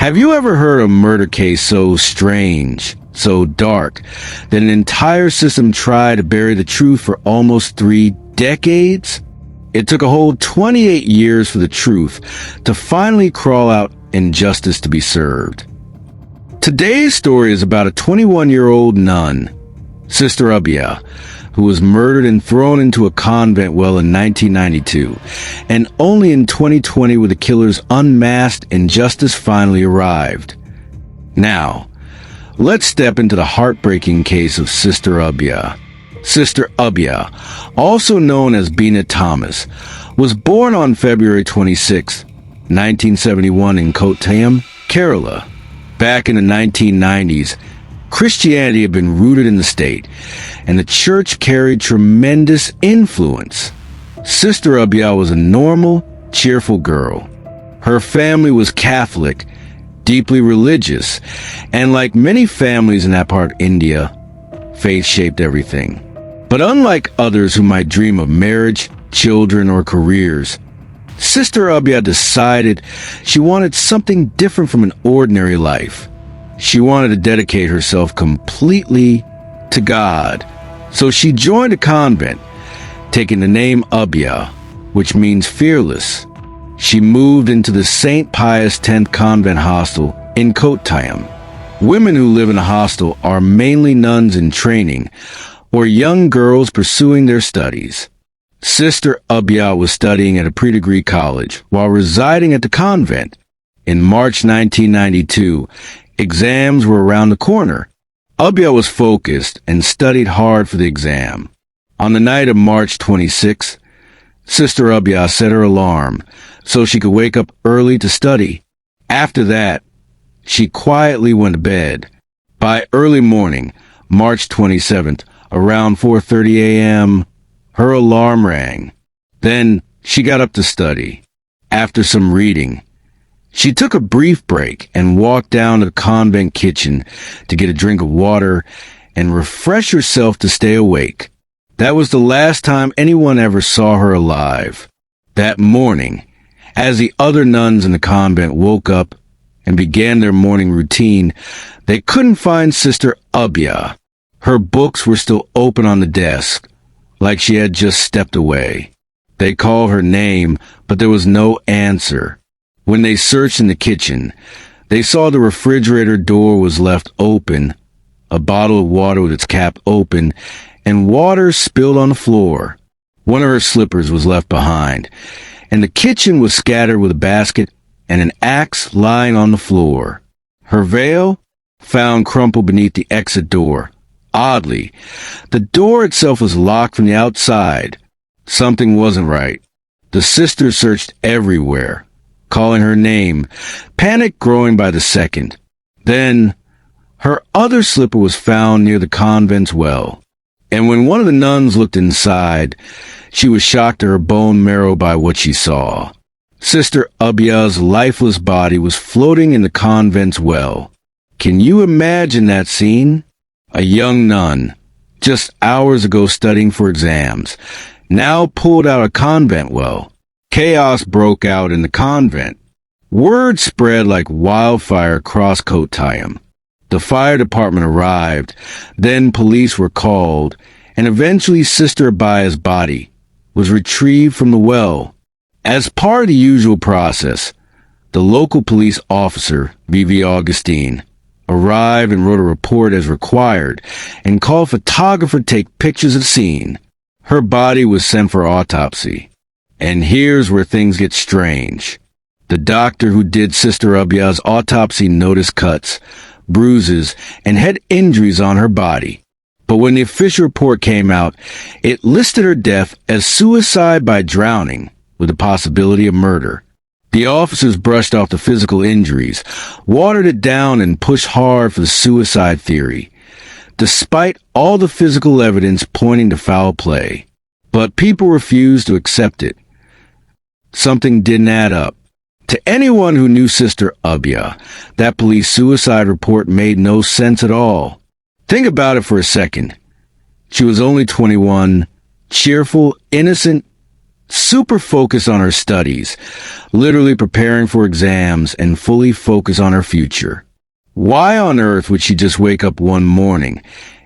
Have you ever heard a murder case so strange, so dark, that an entire system tried to bury the truth for almost 3 decades? It took a whole 28 years for the truth to finally crawl out and justice to be served. Today's story is about a 21-year-old nun, Sister Abia, who was murdered and thrown into a convent well in 1992, and only in 2020 were the killers unmasked and justice finally arrived. Now, let's step into the heartbreaking case of Sister Abia. Sister Abia, also known as Bina Thomas, was born on February 26, 1971 in Kottayam, Kerala. Back in the 1990s, Christianity had been rooted in the state, and the church carried tremendous influence. Sister Abia was a normal, cheerful girl. Her family was Catholic, deeply religious, and like many families in that part of India, faith shaped everything. But unlike others who might dream of marriage, children, or careers, Sister Abia decided she wanted something different from an ordinary life. She wanted to dedicate herself completely to God. So she joined a convent, taking the name Abia, which means fearless. She moved into the St. Pius X convent hostel in Kottayam. Women who live in the hostel are mainly nuns in training or young girls pursuing their studies. Sister Abia was studying at a pre-degree college while residing at the convent. In March 1992, exams were around the corner. Abia was focused and studied hard for the exam. On the night of March 26, Sister Abia set her alarm so she could wake up early to study. After that, she quietly went to bed. By early morning, March 27th, around 4:30 a.m., her alarm rang. Then she got up to study. After some reading, she took a brief break and walked down to the convent kitchen to get a drink of water and refresh herself to stay awake. That was the last time anyone ever saw her alive. That morning, as the other nuns in the convent woke up and began their morning routine, they couldn't find Sister Abia. Her books were still open on the desk, like she had just stepped away. They called her name, but there was no answer. When they searched in the kitchen, they saw the refrigerator door was left open, a bottle of water with its cap open, and water spilled on the floor. One of her slippers was left behind, and the kitchen was scattered with a basket and an axe lying on the floor. Her veil, found crumpled beneath the exit door. Oddly, the door itself was locked from the outside. Something wasn't right. The sisters searched everywhere, calling her name, panic growing by the second. Then, her other slipper was found near the convent's well. And when one of the nuns looked inside, she was shocked to her bone marrow by what she saw. Sister Abia's lifeless body was floating in the convent's well. Can you imagine that scene? A young nun, just hours ago studying for exams, now pulled out a convent well. Chaos broke out in the convent. Word spread like wildfire across Kottayam. The fire department arrived, then police were called, and eventually Sister Abia's body was retrieved from the well. As part of the usual process, the local police officer, V.V. Augustine, arrived and wrote a report as required and called a photographer to take pictures of the scene. Her body was sent for autopsy. And here's where things get strange. The doctor who did Sister Abia's autopsy noticed cuts, bruises, and head injuries on her body. But when the official report came out, it listed her death as suicide by drowning with the possibility of murder. The officers brushed off the physical injuries, watered it down, and pushed hard for the suicide theory, despite all the physical evidence pointing to foul play. But people refused to accept it. Something didn't add up. To anyone who knew Sister Abia, that police suicide report made no sense at all. Think about it for a second. She was only 21, cheerful, innocent, super focused on her studies, literally preparing for exams and fully focused on her future. Why on earth would she just wake up one morning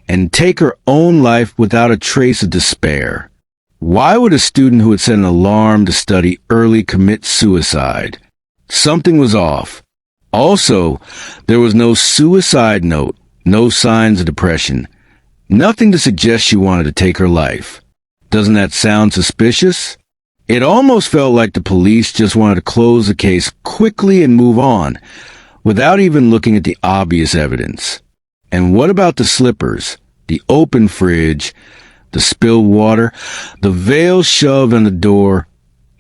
and take her own life without a trace of despair? Why would a student who had set an alarm to study early commit suicide? Something was off. Also, there was no suicide note, no signs of depression, nothing to suggest she wanted to take her life. Doesn't that sound suspicious? It almost felt like the police just wanted to close the case quickly and move on, without even looking at the obvious evidence. And what about the slippers, the open fridge, the spilled water, the veil shoved on the door,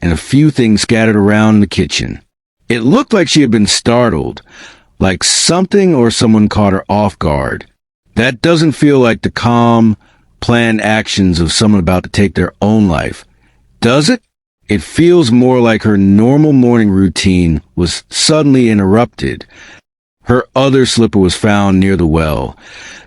and a few things scattered around the kitchen? It looked like she had been startled, like something or someone caught her off guard. That doesn't feel like the calm, planned actions of someone about to take their own life, does it? It feels more like her normal morning routine was suddenly interrupted. Her other slipper was found near the well,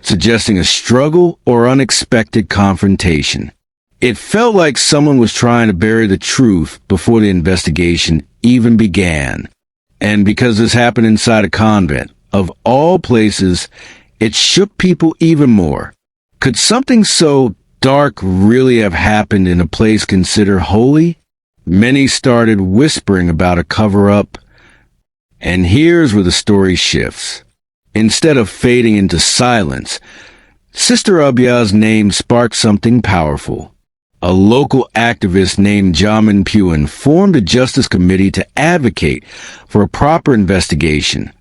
suggesting a struggle or unexpected confrontation. It felt like someone was trying to bury the truth before the investigation even began. And because this happened inside a convent, of all places, it shook people even more. Could something so dark really have happened in a place considered holy? Many started whispering about a cover-up. And here's where the story shifts. Instead of fading into silence, Sister Abia's name sparked something powerful. A local activist named Jamin Puan formed a justice committee to advocate for a proper investigation.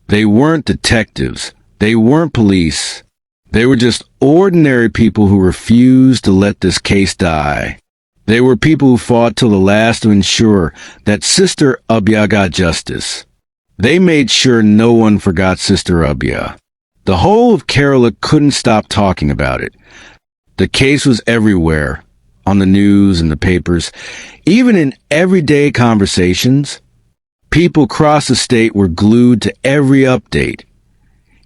They weren't detectives. They weren't police. They were just ordinary people who refused to let this case die. They were people who fought till the last to ensure that Sister Abia got justice. They made sure no one forgot Sister Abia. The whole of Kerala couldn't stop talking about it. The case was everywhere, on the news and the papers, even in everyday conversations. People across the state were glued to every update,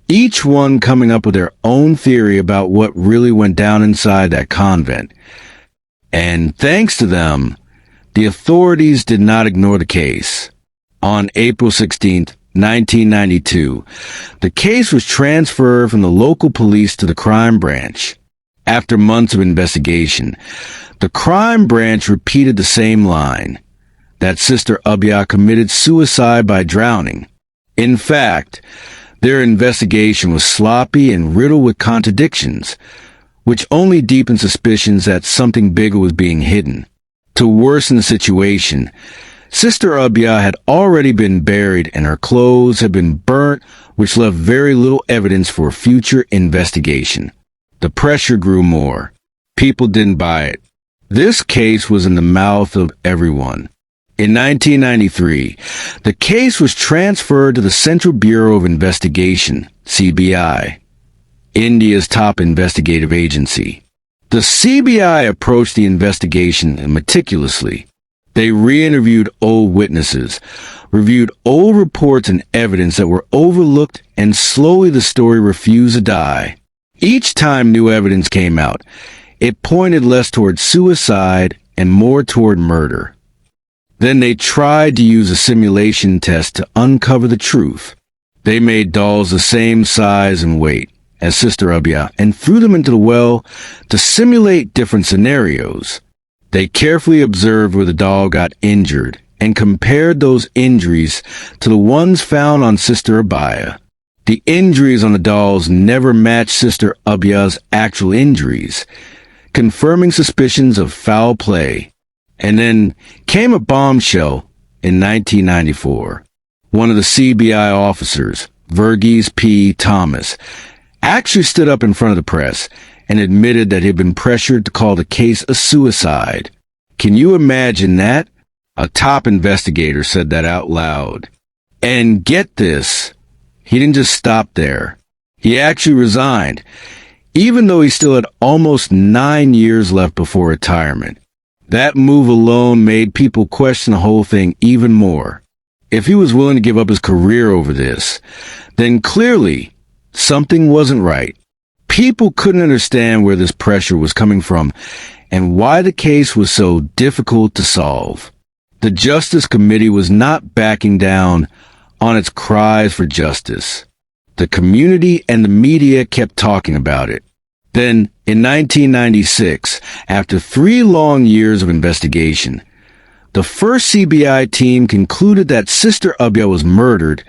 each one coming up with their own theory about what really went down inside that convent. And thanks to them, the authorities did not ignore the case. On April 16, 1992, the case was transferred from the local police to the crime branch. After months of investigation, the crime branch repeated the same line, that Sister Abia committed suicide by drowning. In fact, their investigation was sloppy and riddled with contradictions, which only deepened suspicions that something bigger was being hidden. To worsen the situation, Sister Abia had already been buried and her clothes had been burnt, which left very little evidence for future investigation. The pressure grew more. People didn't buy it. This case was in the mouth of everyone. In 1993, the case was transferred to the Central Bureau of Investigation, CBI, India's top investigative agency. The CBI approached the investigation meticulously. They re-interviewed old witnesses, reviewed old reports and evidence that were overlooked, and slowly the story refused to die. Each time new evidence came out, it pointed less toward suicide and more toward murder. Then they tried to use a simulation test to uncover the truth. They made dolls the same size and weight as Sister Abia and threw them into the well to simulate different scenarios. They carefully observed where the doll got injured and compared those injuries to the ones found on Sister Abia. The injuries on the dolls never matched Sister Abia's actual injuries, confirming suspicions of foul play. And then came a bombshell in 1994. One of the CBI officers, Verghese P. Thomas, actually stood up in front of the press and admitted that he had been pressured to call the case a suicide. Can you imagine that? A top investigator said that out loud. And get this, he didn't just stop there. He actually resigned, even though he still had almost 9 years left before retirement. That move alone made people question the whole thing even more. If he was willing to give up his career over this, then clearly something wasn't right. People couldn't understand where this pressure was coming from, and why the case was so difficult to solve. The Justice Committee was not backing down on its cries for justice. The community and the media kept talking about it. Then, in 1996, after 3 long years of investigation, the first CBI team concluded that Sister Abia was murdered,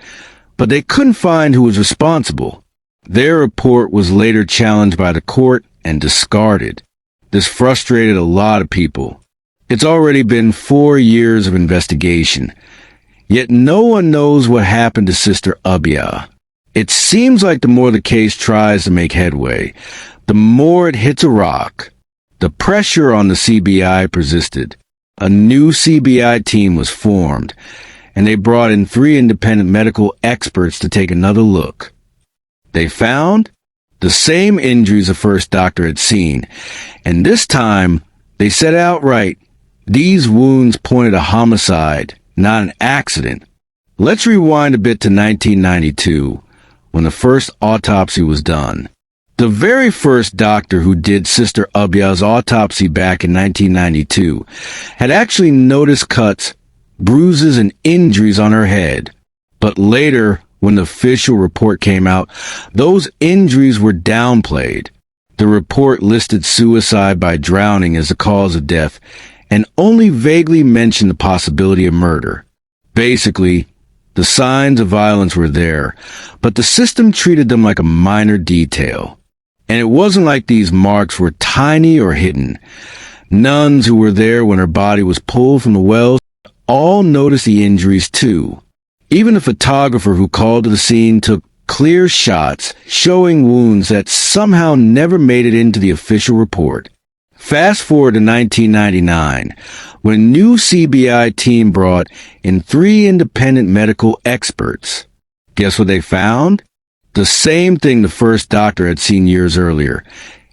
but they couldn't find who was responsible. Their report was later challenged by the court and discarded. This frustrated a lot of people. It's already been 4 years of investigation, yet no one knows what happened to Sister Abia. It seems like the more the case tries to make headway, the more it hits a rock. The pressure on the CBI persisted. A new CBI team was formed, and they brought in 3 independent medical experts to take another look. They found the same injuries the first doctor had seen, and this time they said outright, these wounds pointed to homicide, not an accident. Let's rewind a bit to 1992, when the first autopsy was done. The very first doctor who did Sister Abia's autopsy back in 1992 had actually noticed cuts, bruises, and injuries on her head. But later, when the official report came out, those injuries were downplayed. The report listed suicide by drowning as the cause of death and only vaguely mentioned the possibility of murder. Basically, the signs of violence were there, but the system treated them like a minor detail. And it wasn't like these marks were tiny or hidden. Nuns who were there when her body was pulled from the wells all noticed the injuries too. Even the photographer who called to the scene took clear shots showing wounds that somehow never made it into the official report. Fast forward to 1999, when a new CBI team brought in 3 independent medical experts. Guess what they found? The same thing the first doctor had seen years earlier.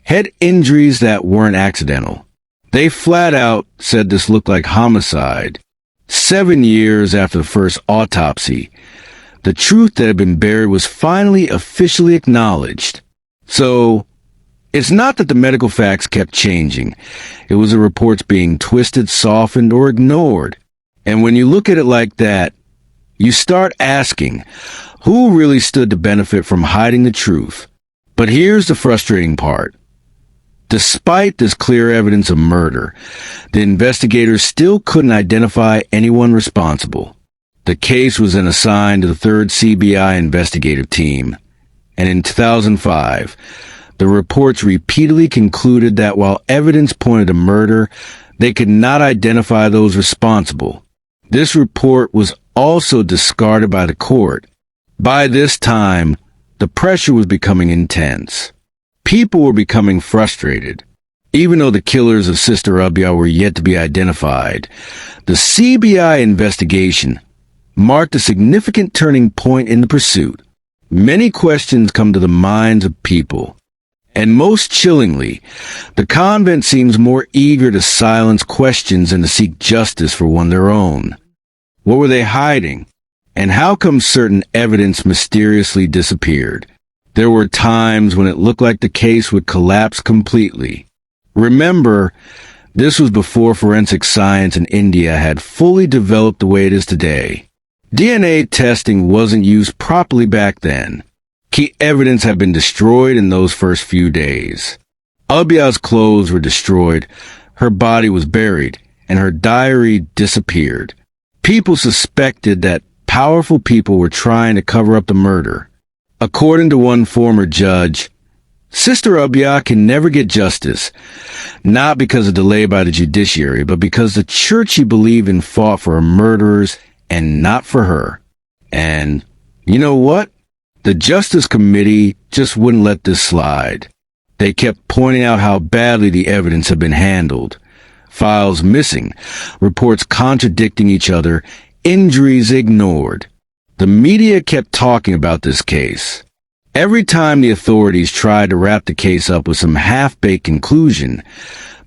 Head injuries that weren't accidental. They flat out said this looked like homicide. 7 years after the first autopsy, the truth that had been buried was finally officially acknowledged. So, it's not that the medical facts kept changing. It was the reports being twisted, softened, or ignored. And when you look at it like that, you start asking, who really stood to benefit from hiding the truth? But here's the frustrating part. Despite this clear evidence of murder, the investigators still couldn't identify anyone responsible. The case was then assigned to the 3rd CBI investigative team, and in 2005, the reports repeatedly concluded that while evidence pointed to murder, they could not identify those responsible. This report was also discarded by the court. By this time, the pressure was becoming intense. People were becoming frustrated. Even though the killers of Sister Abia were yet to be identified, the CBI investigation marked a significant turning point in the pursuit. Many questions come to the minds of people. And most chillingly, the convent seems more eager to silence questions than to seek justice for one of their own. What were they hiding? And how come certain evidence mysteriously disappeared? There were times when it looked like the case would collapse completely. Remember, this was before forensic science in India had fully developed the way it is today. DNA testing wasn't used properly back then. Key evidence had been destroyed in those first few days. Abia's clothes were destroyed, her body was buried, and her diary disappeared. People suspected that powerful people were trying to cover up the murder. According to one former judge, Sister Abia can never get justice, not because of delay by the judiciary, but because the church she believed in fought for her murderers and not for her. And you know what? The Justice Committee just wouldn't let this slide. They kept pointing out how badly the evidence had been handled. Files missing, reports contradicting each other, injuries ignored. The media kept talking about this case. Every time the authorities tried to wrap the case up with some half-baked conclusion,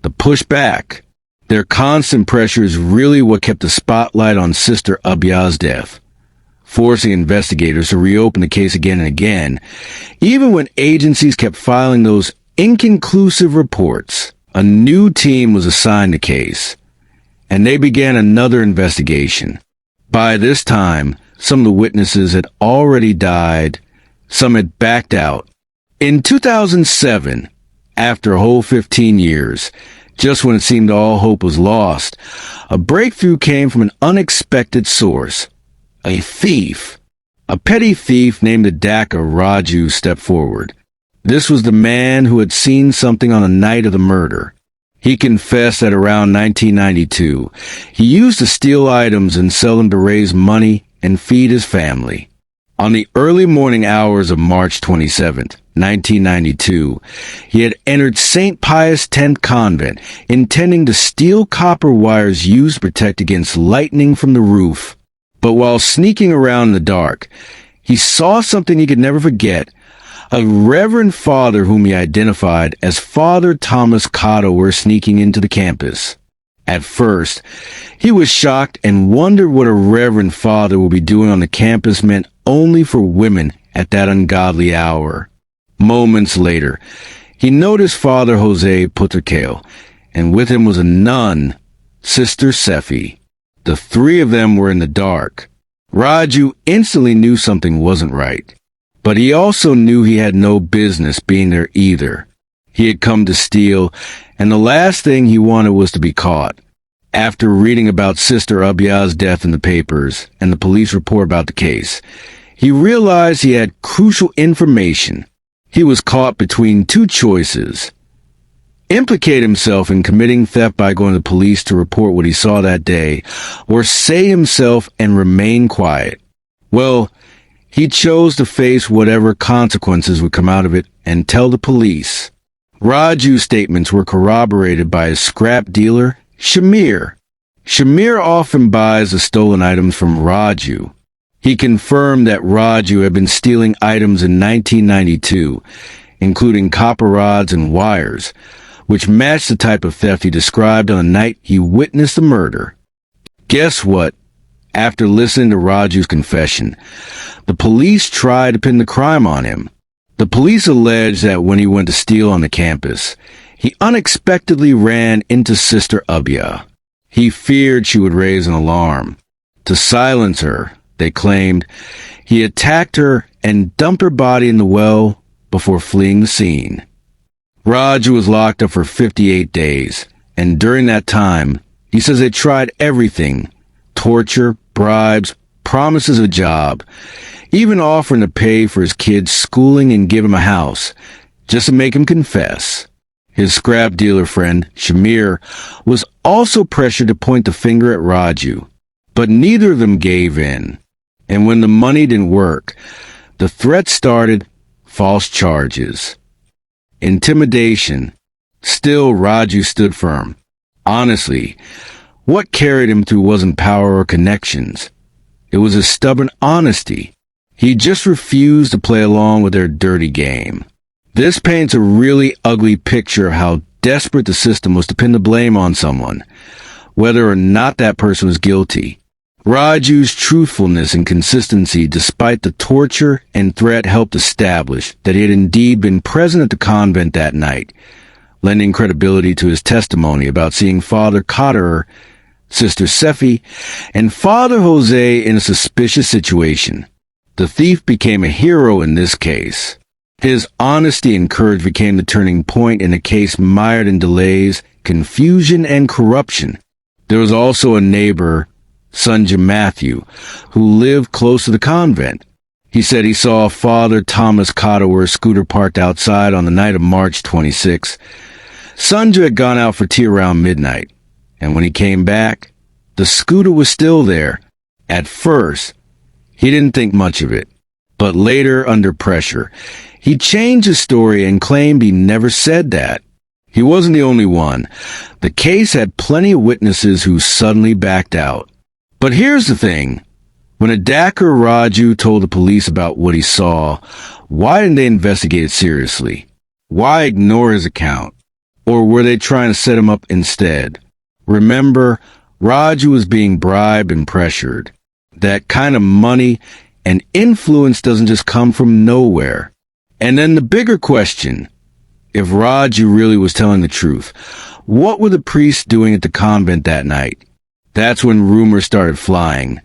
the pushback. Their constant pressure is really what kept the spotlight on Sister Abia's death, forcing investigators to reopen the case again and again, even when agencies kept filing those inconclusive reports. A new team was assigned the case, and they began another investigation. By this time, some of the witnesses had already died, some had backed out. In 2007, after a whole 15 years, just when it seemed all hope was lost, a breakthrough came from an unexpected source. A thief. A petty thief named the Dhaka Raju stepped forward. This was the man who had seen something on the night of the murder. He confessed that around 1992, he used to steal items and sell them to raise money and feed his family. On the early morning hours of March 27th, 1992, he had entered St. Pius X Convent, intending to steal copper wires used to protect against lightning from the roof. But while sneaking around in the dark, he saw something he could never forget. A reverend father whom he identified as Father Thomas Cotto were sneaking into the campus. At first, he was shocked and wondered what a reverend father would be doing on the campus meant only for women at that ungodly hour. Moments later, he noticed Father Jose Putercale, and with him was a nun, Sister Sephi. The three of them were in the dark. Raju instantly knew something wasn't right. But he also knew he had no business being there either. He had come to steal, and the last thing he wanted was to be caught. After reading about Sister Abhiya's death in the papers and the police report about the case, he realized he had crucial information. He was caught between two choices. Implicate himself in committing theft by going to the police to report what he saw that day, or say himself and remain quiet. Well, he chose to face whatever consequences would come out of it and tell the police. Raju's statements were corroborated by his scrap dealer, Shamir. Shamir often buys the stolen items from Raju. He confirmed that Raju had been stealing items in 1992, including copper rods and wires, which matched the type of theft he described on the night he witnessed the murder. Guess what? After listening to Raju's confession, the police tried to pin the crime on him. The police alleged that when he went to steal on the campus, he unexpectedly ran into Sister Abhiya. He feared she would raise an alarm. To silence her, they claimed, he attacked her and dumped her body in the well before fleeing the scene. Raju was locked up for 58 days, and during that time, he says they tried everything: torture, bribes, promises of a job, even offering to pay for his kids' schooling and give him a house, just to make him confess. His scrap dealer friend, Shamir, was also pressured to point the finger at Raju, but neither of them gave in. And when the money didn't work, the threat started: false charges, intimidation. Still, Raju stood firm. Honestly, what carried him through wasn't power or connections. It was his stubborn honesty. He just refused to play along with their dirty game. This paints a really ugly picture of how desperate the system was to pin the blame on someone, whether or not that person was guilty. Raju's truthfulness and consistency despite the torture and threat helped establish that he had indeed been present at the convent that night, lending credibility to his testimony about seeing Father Cotter, Sister Sephi, and Father Jose in a suspicious situation. The thief became a hero in this case. His honesty and courage became the turning point in a case mired in delays, confusion, and corruption. There was also a neighbor, Sanjay Matthew, who lived close to the convent. He said he saw Father Thomas Cotter scooter parked outside on the night of March 26. Sanjay had gone out for tea around midnight, and when he came back, the scooter was still there. At first, he didn't think much of it, but later, under pressure, he changed his story and claimed he never said that. He wasn't the only one. The case had plenty of witnesses who suddenly backed out. But here's the thing. When Dhaka Raju told the police about what he saw, why didn't they investigate it seriously? Why ignore his account? Or were they trying to set him up instead? Remember, Raju was being bribed and pressured. That kind of money and influence doesn't just come from nowhere. And then the bigger question, if Raju really was telling the truth, what were the priests doing at the convent that night? That's when rumors started flying.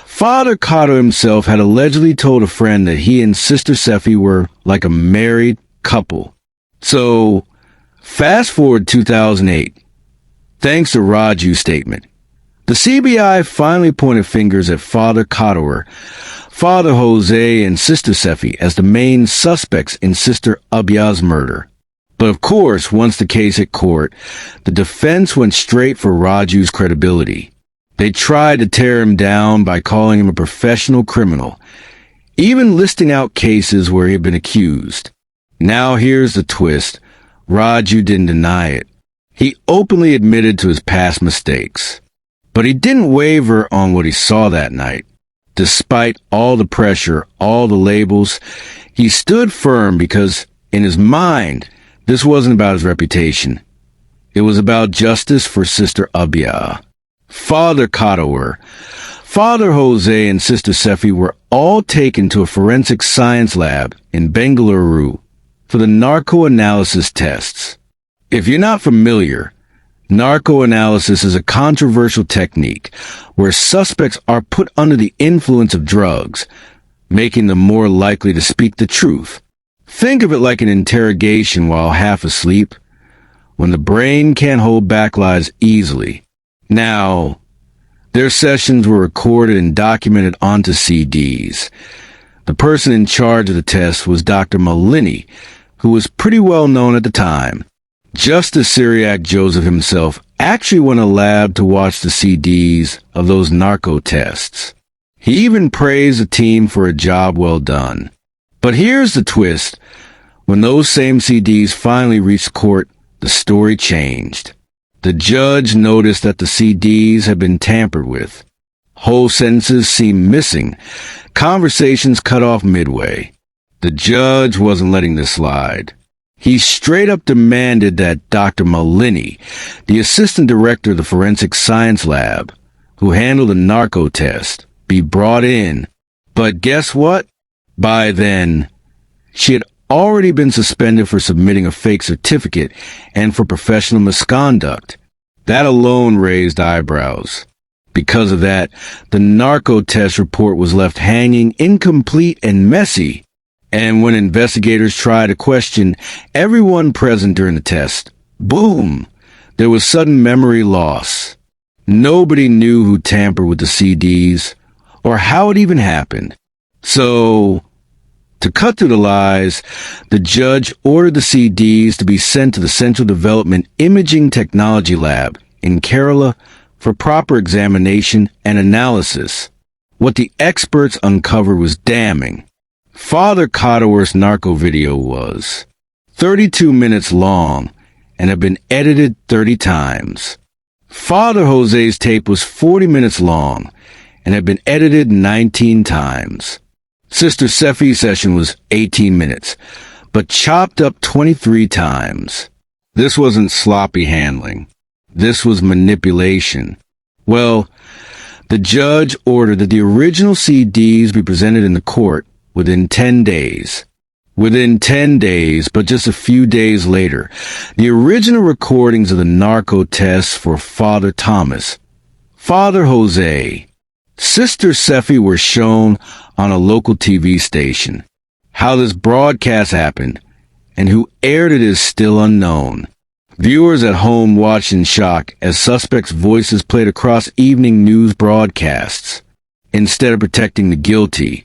Father Kato himself had allegedly told a friend that he and Sister Sephi were like a married couple. So, fast forward 2008. Thanks to Raju's statement, the CBI finally pointed fingers at Father Kato, Father Jose, and Sister Sephi as the main suspects in Sister Abya's murder. But of course, once the case hit court, the defense went straight for Raju's credibility. They tried to tear him down by calling him a professional criminal, even listing out cases where he had been accused. Now here's the twist. Raju didn't deny it. He openly admitted to his past mistakes. But he didn't waver on what he saw that night. Despite all the pressure, all the labels, he stood firm because, in his mind, this wasn't about his reputation. It was about justice for Sister Abya. Father Kato, Father Jose, and Sister Sephi were all taken to a forensic science lab in Bengaluru for the narco-analysis tests. If you're not familiar, narco-analysis is a controversial technique where suspects are put under the influence of drugs, making them more likely to speak the truth. Think of it like an interrogation while half asleep, when the brain can't hold back lies easily. Now, their sessions were recorded and documented onto CDs. The person in charge of the test was Dr. Malini, who was pretty well known at the time. Justice Syriac Joseph himself actually went to a lab to watch the CDs of those narco tests. He even praised the team for a job well done. But here's the twist. When those same CDs finally reached court, the story changed. The judge noticed that the CDs had been tampered with. Whole sentences seemed missing. Conversations cut off midway. The judge wasn't letting this slide. He straight up demanded that Dr. Malini, the assistant director of the forensic science lab, who handled the narco test, be brought in. But guess what? By then, she had already been suspended for submitting a fake certificate and for professional misconduct. That alone raised eyebrows. Because of that, the narco test report was left hanging incomplete and messy. And when investigators tried to question everyone present during the test, boom, there was sudden memory loss. Nobody knew who tampered with the CDs or how it even happened. So, to cut through the lies, the judge ordered the CDs to be sent to the Central Development Imaging Technology Lab in Kerala for proper examination and analysis. What the experts uncovered was damning. Father Kato's narco video was 32 minutes long and had been edited 30 times. Father Jose's tape was 40 minutes long and had been edited 19 times. Sister Sephi's session was 18 minutes, but chopped up 23 times. This wasn't sloppy handling. This was manipulation. Well, the judge ordered that the original CDs be presented in the court within 10 days. Within 10 days, but just a few days later, the original recordings of the narco tests for Father Thomas, Father Jose, Sister Sephi were shown on a local TV station. How this broadcast happened and who aired it is still unknown. Viewers at home watched in shock as suspects' voices played across evening news broadcasts. Instead of protecting the guilty,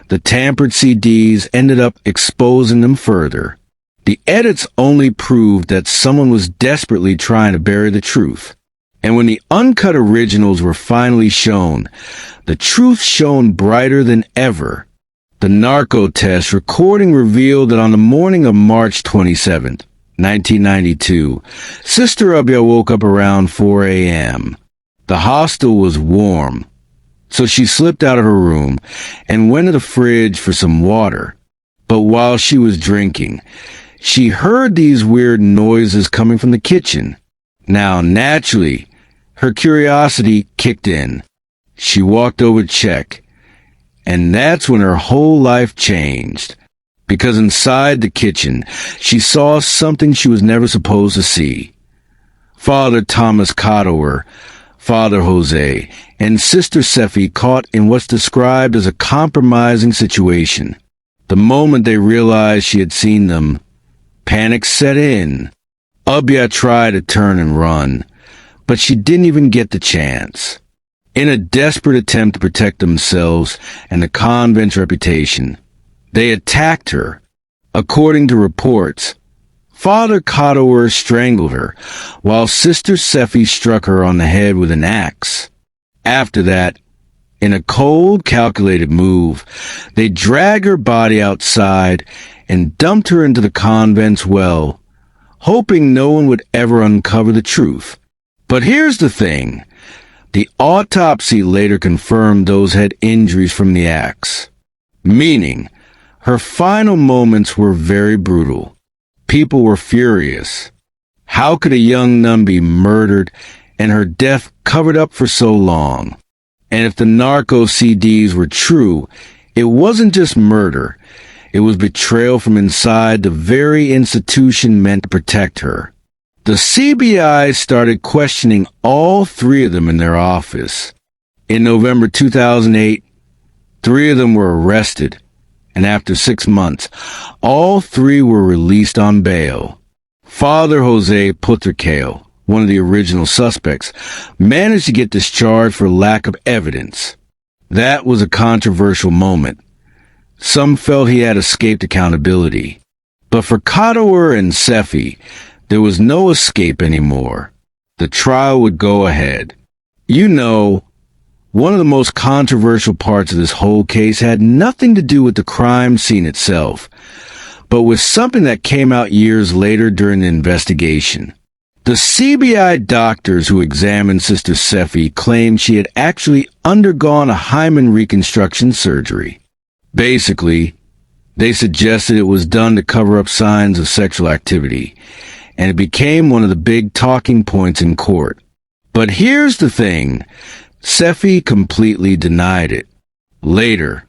the tampered CDs ended up exposing them further. The edits only proved that someone was desperately trying to bury the truth. And when the uncut originals were finally shown, the truth shone brighter than ever. The narco test recording revealed that on the morning of March 27th, 1992, Sister Abya woke up around 4 a.m. The hostel was warm, so she slipped out of her room and went to the fridge for some water. But while she was drinking, she heard these weird noises coming from the kitchen. Now, naturally, her curiosity kicked in. She walked over to check, and that's when her whole life changed. because inside the kitchen, she saw something she was never supposed to see. Father Thomas Codower, Father Jose, and Sister Sephi caught in what's described as a compromising situation. The moment they realized she had seen them, panic set in. Abia tried to turn and run, but she didn't even get the chance. In a desperate attempt to protect themselves and the convent's reputation, they attacked her. According to reports, Father Codower strangled her, while Sister Sephi struck her on the head with an axe. After that, in a cold, calculated move, they dragged her body outside and dumped her into the convent's well, hoping no one would ever uncover the truth. But here's the thing. The autopsy later confirmed those head injuries from the axe, meaning her final moments were very brutal. People were furious. How could a young nun be murdered and her death covered up for so long? And if the narco CDs were true, it wasn't just murder. It was betrayal from inside the very institution meant to protect her. The CBI started questioning all three of them in their office. In November 2008, three of them were arrested, and after 6 months, all three were released on bail. Father Jose Putercale, one of the original suspects, managed to get discharged for lack of evidence. That was a controversial moment. Some felt he had escaped accountability. But for Codower and Sephi, there was no escape anymore. The trial would go ahead. You know, one of the most controversial parts of this whole case had nothing to do with the crime scene itself, but with something that came out years later during the investigation. The CBI doctors who examined Sister Sephi claimed she had actually undergone a hymen reconstruction surgery. Basically, they suggested it was done to cover up signs of sexual activity, and it became one of the big talking points in court. But here's the thing. Sephi completely denied it. Later,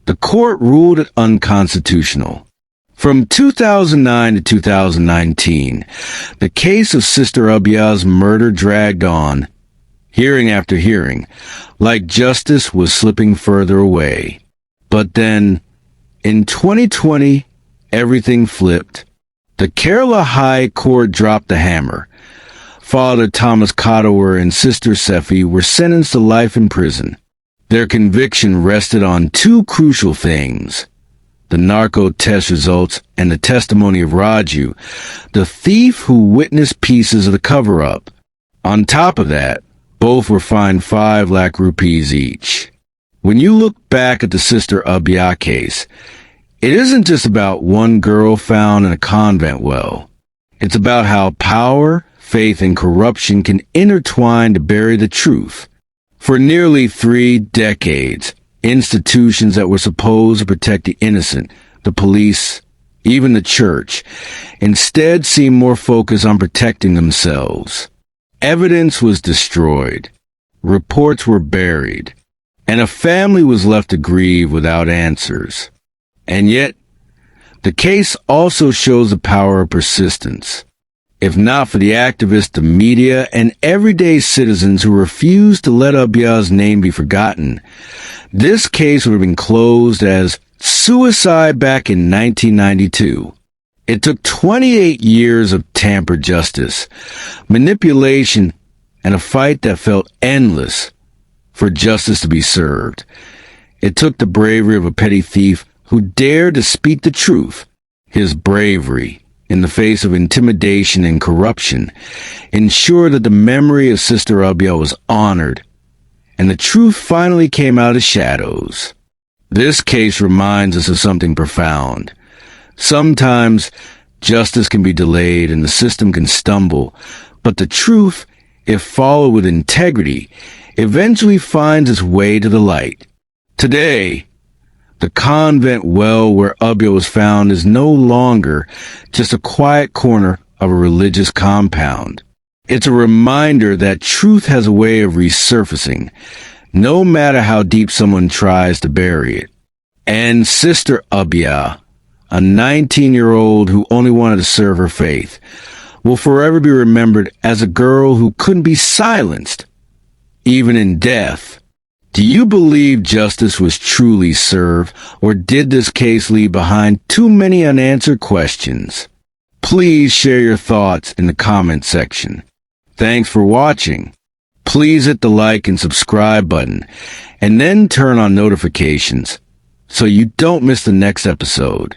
the court ruled it unconstitutional. From 2009 to 2019, the case of Sister Abia's murder dragged on, hearing after hearing, like justice was slipping further away. But then, in 2020, everything flipped. The Kerala High Court dropped the hammer. Father Thomas Codower and Sister Sephi were sentenced to life in prison. Their conviction rested on two crucial things: the narco test results and the testimony of Raju, the thief who witnessed pieces of the cover-up. On top of that, both were fined 5 lakh rupees each. When you look back at the Sister Abia case, it isn't just about one girl found in a convent well. It's about how power, faith, and corruption can intertwine to bury the truth. For nearly 3 decades, institutions that were supposed to protect the innocent, the police, even the church, instead seemed more focused on protecting themselves. Evidence was destroyed. Reports were buried. And a family was left to grieve without answers. And yet, the case also shows the power of persistence. If not for the activists, the media, and everyday citizens who refused to let Abia's name be forgotten, this case would have been closed as suicide back in 1992. It took 28 years of tampered justice, manipulation, and a fight that felt endless for justice to be served. It took the bravery of a petty thief who dared to speak the truth. His bravery, in the face of intimidation and corruption, ensured that the memory of Sister Abia was honored, and the truth finally came out of shadows. This case reminds us of something profound. Sometimes justice can be delayed and the system can stumble, but the truth, if followed with integrity, eventually finds its way to the light. Today, the convent well where Abia was found is no longer just a quiet corner of a religious compound. It's a reminder that truth has a way of resurfacing, no matter how deep someone tries to bury it. And Sister Abia, a 19-year-old who only wanted to serve her faith, will forever be remembered as a girl who couldn't be silenced, even in death. Do you believe justice was truly served, or did this case leave behind too many unanswered questions? Please share your thoughts in the comment section. Thanks for watching. Please hit the like and subscribe button, and then turn on notifications so you don't miss the next episode.